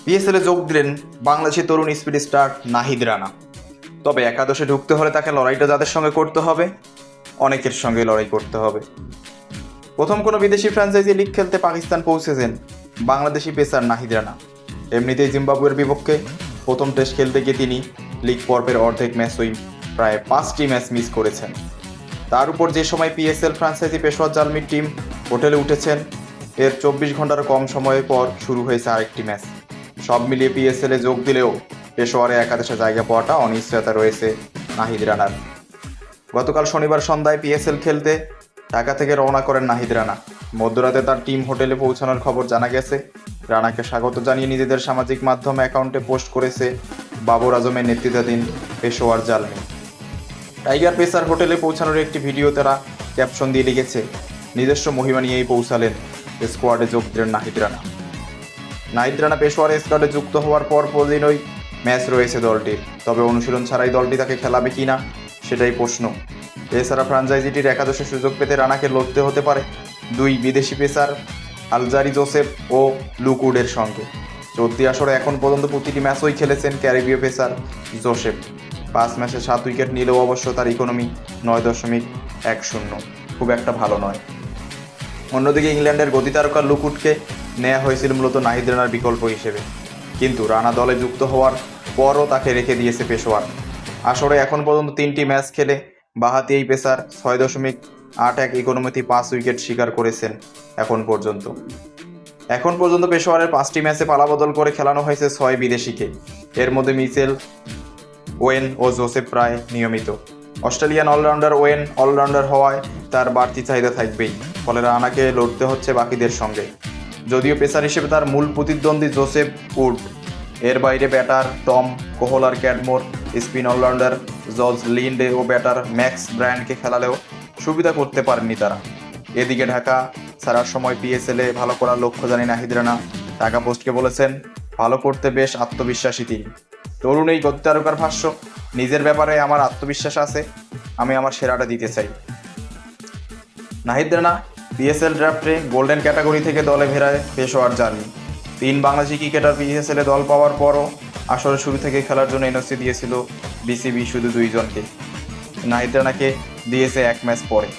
পিএসএলে যোগ দিলেন বাংলাদেশি তরুণ speed star Nahid Rana. তবে একাদশে ঢুকতে হলে তাকে লড়াইটা যাদের সঙ্গে করতে হবে, অনেকের সঙ্গে লড়াই করতে হবে। প্রথম কোনো বিদেশি ফ্র্যাঞ্চাইজি লিগ খেলতে পাকিস্তান পৌঁছেছেন বাংলাদেশি পেসার নাহিদ রানা। এমনিতেই জিম্বাবুয়ের বিপক্ষে প্রথম টেস্ট খেলতে গিয়ে তিনি লিগ পর্বের অর্ধেক ম্যাচই প্রায় 5টি ম্যাচ মিস করেছেন। তার উপর যে সময় পিএসএল ফ্র্যাঞ্চাইজি পেশোয়ার জালমির টিম হোটেলে উঠেছেন, এর 24 ঘন্টার কম সময়ের পর শুরু হয়েছে আরেকটি ম্যাচ। সব মিলিয়ে পিএসএলে যোগ দিলেও পেশোয়ারে একাদশে জায়গা পাওয়াটা অনিশ্চয়তা রয়েছে নাহিদ রানার। গতকাল শনিবার সন্ধ্যায় পিএসএল খেলতে ঢাকা থেকে রওনা করেন নাহিদ রানা। মধ্যরাতে তার টিম হোটেলে পৌঁছানোর খবর জানা গেছে। রানাকে স্বাগত জানিয়ে নিজেদের সামাজিক মাধ্যম অ্যাকাউন্টে পোস্ট করেছে বাবর আজমের নেতৃত্বাধীন পেশোয়ার জালমি। টাইগার পেসার হোটেলে পৌঁছানোর একটি ভিডিও তারা ক্যাপশন দিয়ে লিখেছে, নিজস্ব মহিমা নিয়েই পৌঁছালেন স্কোয়াডে যোগ দিলেন নাহিদ রানা। নাহিদ রানা পেশোয়ার স্কোয়াডে যুক্ত হওয়ার পর দিনই ম্যাচ রয়েছে দলটির। তবে অনুশীলন ছাড়াই দলটি তাকে খেলাবে কিনা সেটাই প্রশ্ন। এছাড়া ফ্র্যাঞ্চাইজিটির একাদশে সুযোগ পেতে রানাকে লড়তে হতে পারে দুই বিদেশি পেসার আলজারি জোসেফ ও লুক উডের সঙ্গে। চলতি আসরে এখন পর্যন্ত প্রতিটি ম্যাচই খেলেছেন ক্যারিবীয় পেসার জোসেফ। 5 ম্যাচে 7 উইকেট নিলেও অবশ্য তার ইকোনমি 9.10, খুব একটা ভালো নয়। অন্যদিকে ইংল্যান্ডের গতিতারকা লুক উডকে নেওয়া হয়েছিল মূলত নাহিদ রানার বিকল্প হিসেবে, কিন্তু রানা দলে যুক্ত হওয়ার পরও তাকে রেখে দিয়েছে পেশোয়ার। আসরে এখন পর্যন্ত 3টি ম্যাচ খেলে বাঁহাতি এই পেসার 6.81 ইকোনমিতে 5 উইকেট শিকার করেছেন এখন পর্যন্ত পেশোয়ারের 5টি ম্যাচে পালাবদল করে খেলানো হয়েছে 6 বিদেশিকে। এর মধ্যে মিচেল, ওয়েন ও জোসেফ প্রায় নিয়মিত। অস্ট্রেলিয়ান অলরাউন্ডার ওয়েন অলরাউন্ডার হওয়ায় তার বাড়তি চাহিদা থাকবেই, ফলে রানাকে লড়তে হচ্ছে বাকিদের সঙ্গে। যদিও পেসার হিসেবে তার মূল প্রতিদ্বন্দ্বী জোসেফ উড, এর বাইরে batter Tom Kohler Cadmore, spin allrounder George Linde ও ব্যাটার ম্যাক্স ব্রায়ানকে খেলালেও সুবিধা করতে পারেননি তারা। এদিকে ঢাকা ছাড়ার সময় পিএসএলে ভালো করার লক্ষ্য জানি নাহিদ রানা। ঢাকা পোস্টকে বলেছেন, ভালো করতে বেশ আত্মবিশ্বাসী তিনি। তরুণ এই গতিতারকার ভাষ্য, নিজের ব্যাপারে আমার আত্মবিশ্বাস আছে, আমি আমার সেরাটা দিতে চাই। নাহিদ রানা পিএসএল ড্রাফটে গোল্ডেন ক্যাটাগরি থেকে দলে ফেরায় পেশোয়ার জালমি। 3 বাংলাদেশি ক্রিকেটার পিএসএলে দল পাওয়ার পরও আসরের শুরু থেকে খেলার জন্য এনওসি দিয়েছিল বিসিবি শুধু 2 জনকে। নাহিদ রানাকে দিয়েছে 1 ম্যাচ পরে।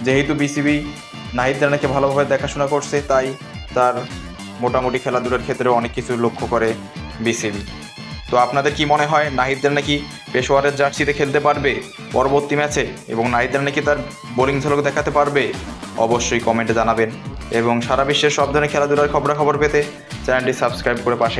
যেহেতু বিসিবি নাহিদ রানাকে ভালোভাবে দেখাশোনা করছে, তাই তার মোটামুটি খেলাধুলার ক্ষেত্রে অনেক কিছু লক্ষ্য করে বিসিবি। তো আপনাদের কি মনে হয়, নাহিদ রানা কি পেশোয়ারের জার্সিতে খেলতে পারবে পরবর্তী ম্যাচে, এবং নাহিদ রানা কি তার বোলিং ঝলক দেখাতে পারবে? অবশ্যই কমেন্টে জানাবেন, এবং সারা বিশ্বের সব ধরনের খেলাধুলার খবরাখবর পেতে চ্যানেলটি সাবস্ক্রাইব করে পাশে